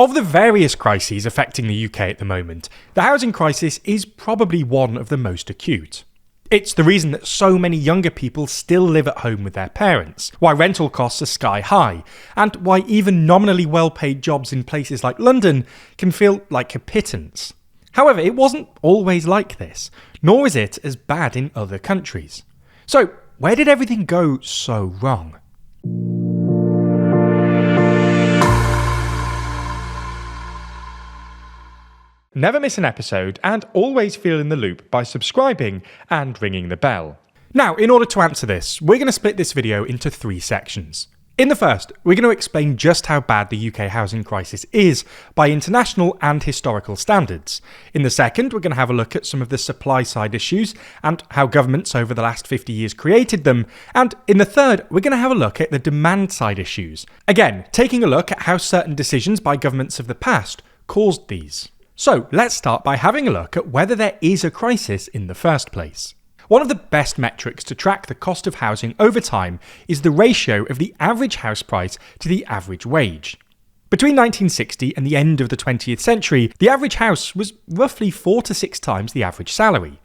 Of the various crises affecting the UK at the moment, the housing crisis is probably one of the most acute. It's the reason that so many younger people still live at home with their parents, why rental costs are sky high, and why even nominally well-paid jobs in places like London can feel like a pittance. However, it wasn't always like this, nor is it as bad in other countries. So, where did everything go so wrong? Never miss an episode and always feel in the loop by subscribing and ringing the bell. Now, in order to answer this, we're going to split this video into 3 sections. In the first, we're going to explain just how bad the UK housing crisis is by international and historical standards. In the second, we're going to have a look at some of the supply side issues and how governments over the last 50 years created them. And in the third, we're going to have a look at the demand side issues. Again, taking a look at how certain decisions by governments of the past caused these. So let's start by having a look at whether there is a crisis in the first place. One of the best metrics to track the cost of housing over time is the ratio of the average house price to the average wage. Between 1960 and the end of the 20th century, the average house was roughly 4 to 6 times the average salary.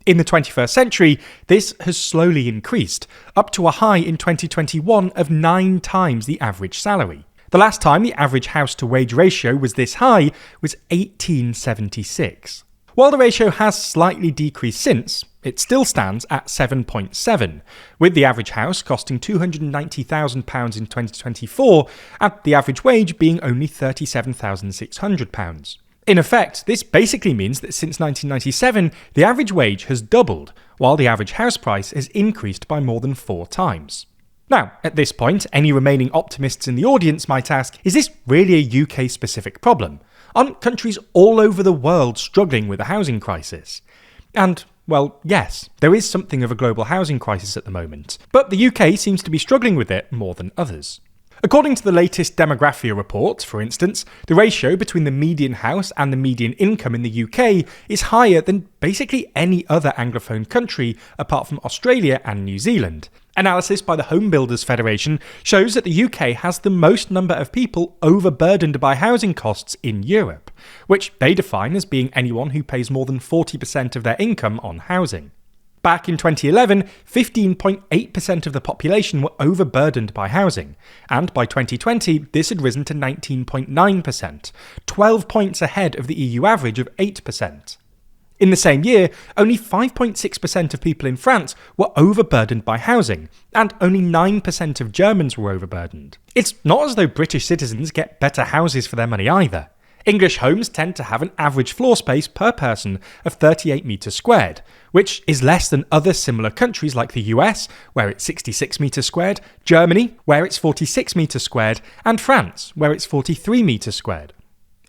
In the 21st century, this has slowly increased, up to a high in 2021 of 9 times the average salary. The last time the average house-to-wage ratio was this high was 1876. While the ratio has slightly decreased since, it still stands at 7.7, with the average house costing £290,000 in 2024 and the average wage being only £37,600. In effect, this basically means that since 1997, the average wage has doubled, while the average house price has increased by more than 4 times. Now, at this point, any remaining optimists in the audience might ask, is this really a UK-specific problem? Aren't countries all over the world struggling with a housing crisis? And, well, yes, there is something of a global housing crisis at the moment, but the UK seems to be struggling with it more than others. According to the latest Demographia report, for instance, the ratio between the median house and the median income in the UK is higher than basically any other Anglophone country apart from Australia and New Zealand. Analysis by the Home Builders Federation shows that the UK has the most number of people overburdened by housing costs in Europe, which they define as being anyone who pays more than 40% of their income on housing. Back in 2011, 15.8% of the population were overburdened by housing, and by 2020 this had risen to 19.9%, 12 points ahead of the EU average of 8%. In the same year, only 5.6% of people in France were overburdened by housing, and only 9% of Germans were overburdened. It's not as though British citizens get better houses for their money either. English homes tend to have an average floor space per person of 38 metres squared, which is less than other similar countries like the US, where it's 66 metres squared, Germany, where it's 46 metres squared, and France, where it's 43 metres squared.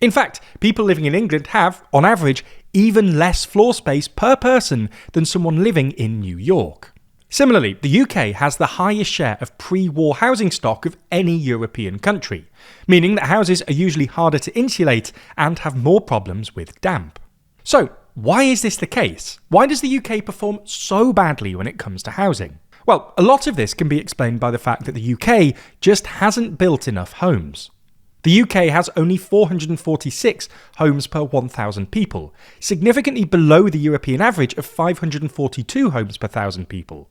In fact, people living in England have, on average, even less floor space per person than someone living in New York. Similarly, the UK has the highest share of pre-war housing stock of any European country, meaning that houses are usually harder to insulate and have more problems with damp. So, why is this the case? Why does the UK perform so badly when it comes to housing? Well, a lot of this can be explained by the fact that the UK just hasn't built enough homes. The UK has only 446 homes per 1,000 people, significantly below the European average of 542 homes per 1,000 people.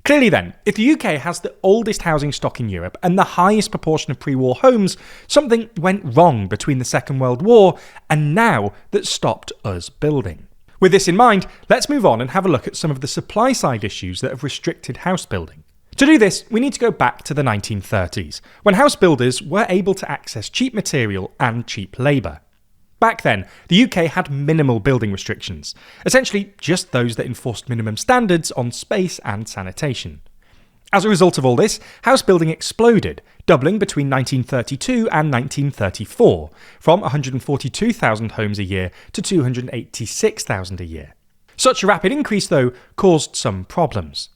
Clearly then, if the UK has the oldest housing stock in Europe and the highest proportion of pre-war homes, something went wrong between the Second World War and now that stopped us building. With this in mind, let's move on and have a look at some of the supply side issues that have restricted house building. To do this, we need to go back to the 1930s, when house builders were able to access cheap material and cheap labour. Back then, the UK had minimal building restrictions, essentially just those that enforced minimum standards on space and sanitation. As a result of all this, house building exploded, doubling between 1932 and 1934, from 142,000 homes a year to 286,000 a year. Such a rapid increase, though, caused some problems.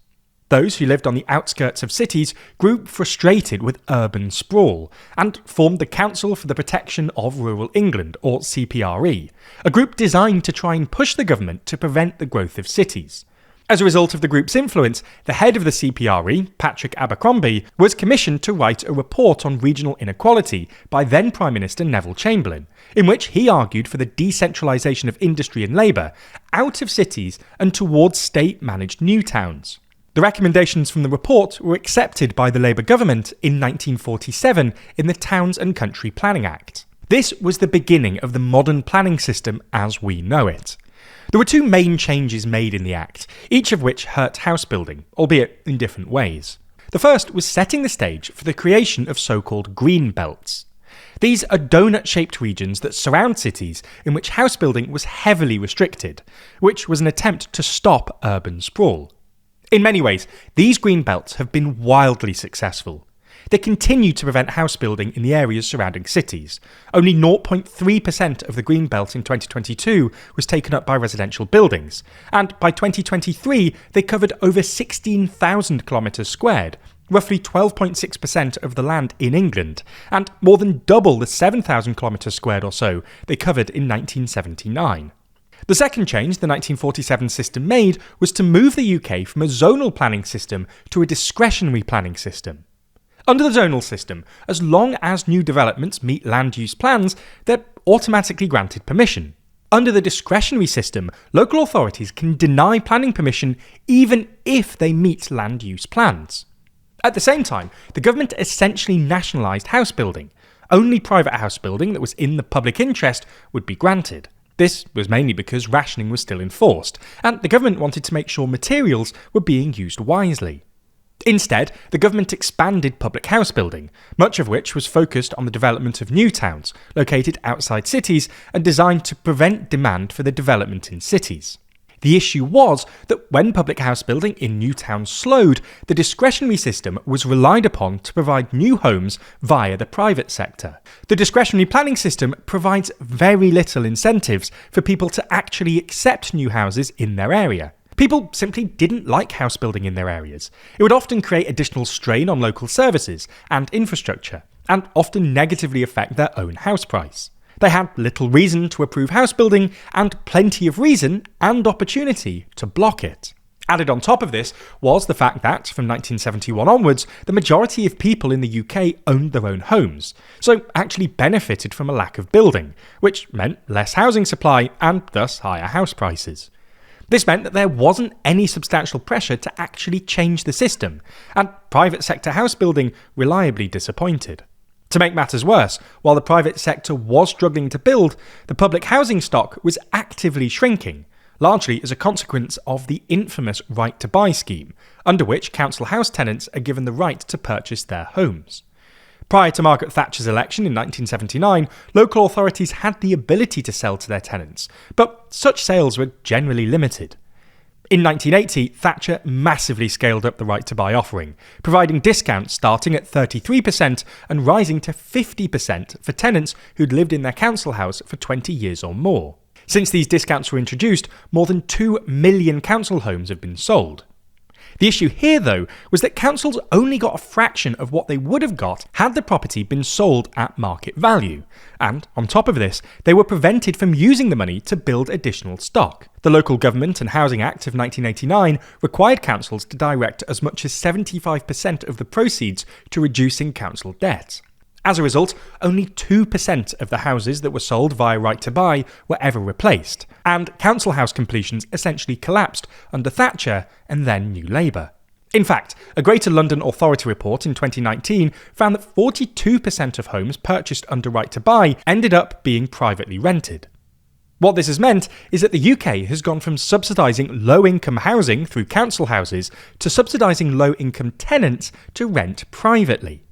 Those who lived on the outskirts of cities grew frustrated with urban sprawl and formed the Council for the Protection of Rural England, or CPRE, a group designed to try and push the government to prevent the growth of cities. As a result of the group's influence, the head of the CPRE, Patrick Abercrombie, was commissioned to write a report on regional inequality by then Prime Minister Neville Chamberlain, in which he argued for the decentralisation of industry and labour out of cities and towards state-managed new towns. The recommendations from the report were accepted by the Labour government in 1947 in the Towns and Country Planning Act. This was the beginning of the modern planning system as we know it. There were two main changes made in the Act, each of which hurt house building, albeit in different ways. The first was setting the stage for the creation of so-called green belts. These are donut-shaped regions that surround cities in which house building was heavily restricted, which was an attempt to stop urban sprawl. In many ways, these green belts have been wildly successful. They continue to prevent house building in the areas surrounding cities. Only 0.3% of the green belt in 2022 was taken up by residential buildings, and by 2023 they covered over 16,000 kilometres squared, roughly 12.6% of the land in England, and more than double the 7,000 kilometres squared or so they covered in 1979. The second change the 1947 system made was to move the UK from a zonal planning system to a discretionary planning system. Under the zonal system, as long as new developments meet land use plans, they're automatically granted permission. Under the discretionary system, local authorities can deny planning permission even if they meet land use plans. At the same time, the government essentially nationalised house building. Only private house building that was in the public interest would be granted. This was mainly because rationing was still enforced, and the government wanted to make sure materials were being used wisely. Instead, the government expanded public house building, much of which was focused on the development of new towns, located outside cities and designed to prevent demand for the development in cities. The issue was that when public house building in new towns slowed, the discretionary system was relied upon to provide new homes via the private sector. The discretionary planning system provides very little incentives for people to actually accept new houses in their area. People simply didn't like house building in their areas. It would often create additional strain on local services and infrastructure, and often negatively affect their own house price. They had little reason to approve house building, and plenty of reason and opportunity to block it. Added on top of this was the fact that, from 1971 onwards, the majority of people in the UK owned their own homes, so actually benefited from a lack of building, which meant less housing supply and thus higher house prices. This meant that there wasn't any substantial pressure to actually change the system, and private sector house building reliably disappointed. To make matters worse, while the private sector was struggling to build, the public housing stock was actively shrinking, largely as a consequence of the infamous Right to Buy scheme, under which council house tenants are given the right to purchase their homes. Prior to Margaret Thatcher's election in 1979, local authorities had the ability to sell to their tenants, but such sales were generally limited. In 1980, Thatcher massively scaled up the Right to Buy offering, providing discounts starting at 33% and rising to 50% for tenants who'd lived in their council house for 20 years or more. Since these discounts were introduced, more than 2 million council homes have been sold. The issue here, though, was that councils only got a fraction of what they would have got had the property been sold at market value. And, on top of this, they were prevented from using the money to build additional stock. The Local Government and Housing Act of 1989 required councils to direct as much as 75% of the proceeds to reducing council debt. As a result, only 2% of the houses that were sold via Right to Buy were ever replaced, and council house completions essentially collapsed under Thatcher and then New Labour. In fact, a Greater London Authority report in 2019 found that 42% of homes purchased under Right to Buy ended up being privately rented. What this has meant is that the UK has gone from subsidising low-income housing through council houses to subsidising low-income tenants to rent privately.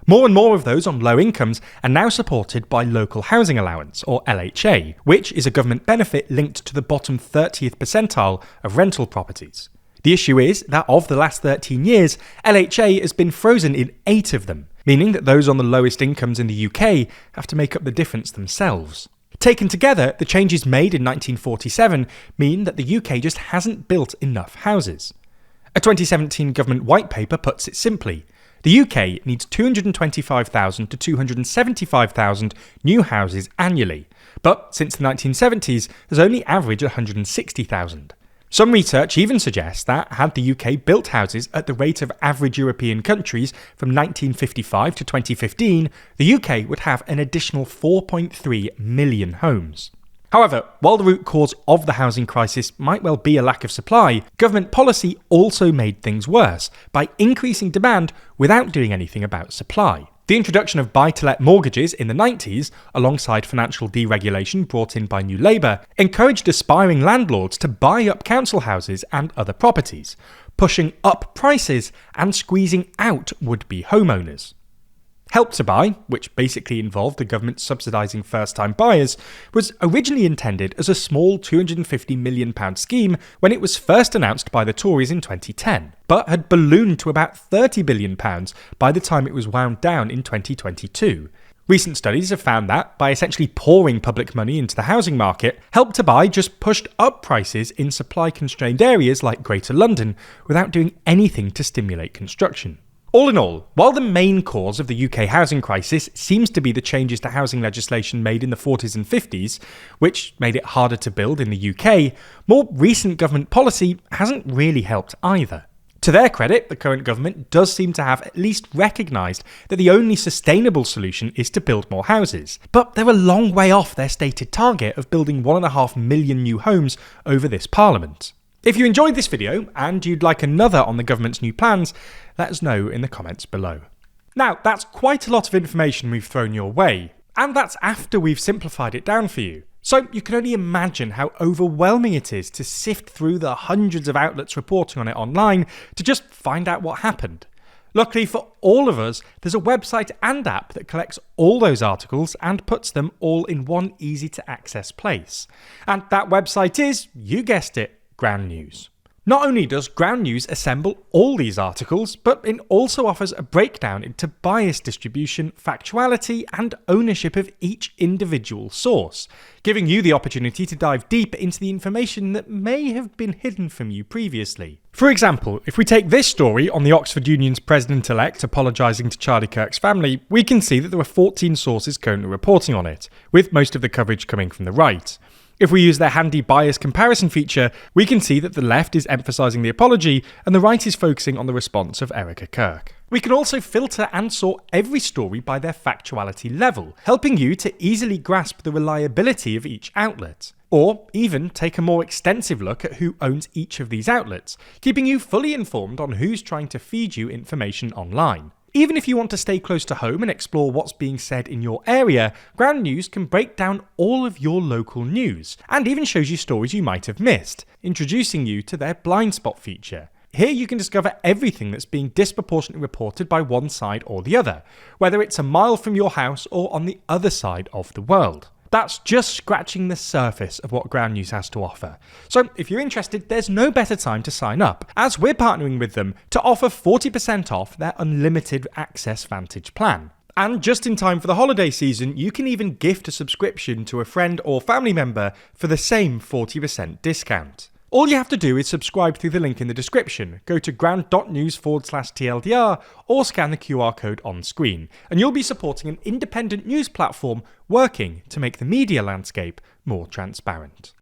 More and more of those on low incomes are now supported by Local Housing Allowance, or LHA, which is a government benefit linked to the bottom 30th percentile of rental properties. The issue is that of the last 13 years, LHA has been frozen in 8 of them, meaning that those on the lowest incomes in the UK have to make up the difference themselves. Taken together, the changes made in 1947 mean that the UK just hasn't built enough houses. A 2017 government white paper puts it simply: the UK needs 225,000 to 275,000 new houses annually, but since the 1970s has only averaged 160,000. Some research even suggests that had the UK built houses at the rate of average European countries from 1955 to 2015, the UK would have an additional 4.3 million homes. However, while the root cause of the housing crisis might well be a lack of supply, government policy also made things worse by increasing demand without doing anything about supply. The introduction of buy-to-let mortgages in the 90s, alongside financial deregulation brought in by New Labour, encouraged aspiring landlords to buy up council houses and other properties, pushing up prices and squeezing out would-be homeowners. Help to Buy, which basically involved the government subsidising first-time buyers, was originally intended as a small £250 million scheme when it was first announced by the Tories in 2010, but had ballooned to about £30 billion by the time it was wound down in 2022. Recent studies have found that, by essentially pouring public money into the housing market, Help to Buy just pushed up prices in supply-constrained areas like Greater London without doing anything to stimulate construction. All in all, while the main cause of the UK housing crisis seems to be the changes to housing legislation made in the 40s and 50s, which made it harder to build in the UK, more recent government policy hasn't really helped either. To their credit, the current government does seem to have at least recognised that the only sustainable solution is to build more houses, but they're a long way off their stated target of building 1.5 million new homes over this parliament. If you enjoyed this video and you'd like another on the government's new plans, let us know in the comments below. Now, that's quite a lot of information we've thrown your way, and that's after we've simplified it down for you. So you can only imagine how overwhelming it is to sift through the hundreds of outlets reporting on it online to just find out what happened. Luckily for all of us, there's a website and app that collects all those articles and puts them all in one easy-to-access place. And that website is, you guessed it, Ground News. Not only does Ground News assemble all these articles, but it also offers a breakdown into bias distribution, factuality, and ownership of each individual source, giving you the opportunity to dive deep into the information that may have been hidden from you previously. For example, if we take this story on the Oxford Union's president-elect apologising to Charlie Kirk's family, we can see that there are 14 sources currently reporting on it, with most of the coverage coming from the right. If we use their handy bias comparison feature, we can see that the left is emphasising the apology and the right is focusing on the response of Erica Kirk. We can also filter and sort every story by their factuality level, helping you to easily grasp the reliability of each outlet. Or even take a more extensive look at who owns each of these outlets, keeping you fully informed on who's trying to feed you information online. Even if you want to stay close to home and explore what's being said in your area, Ground News can break down all of your local news, and even shows you stories you might have missed, introducing you to their blind spot feature. Here you can discover everything that's being disproportionately reported by one side or the other, whether it's a mile from your house or on the other side of the world. That's just scratching the surface of what Ground News has to offer. So if you're interested, there's no better time to sign up, as we're partnering with them to offer 40% off their unlimited access Vantage plan. And just in time for the holiday season, you can even gift a subscription to a friend or family member for the same 40% discount. All you have to do is subscribe through the link in the description, go to ground.news/TLDR or scan the QR code on screen, and you'll be supporting an independent news platform working to make the media landscape more transparent.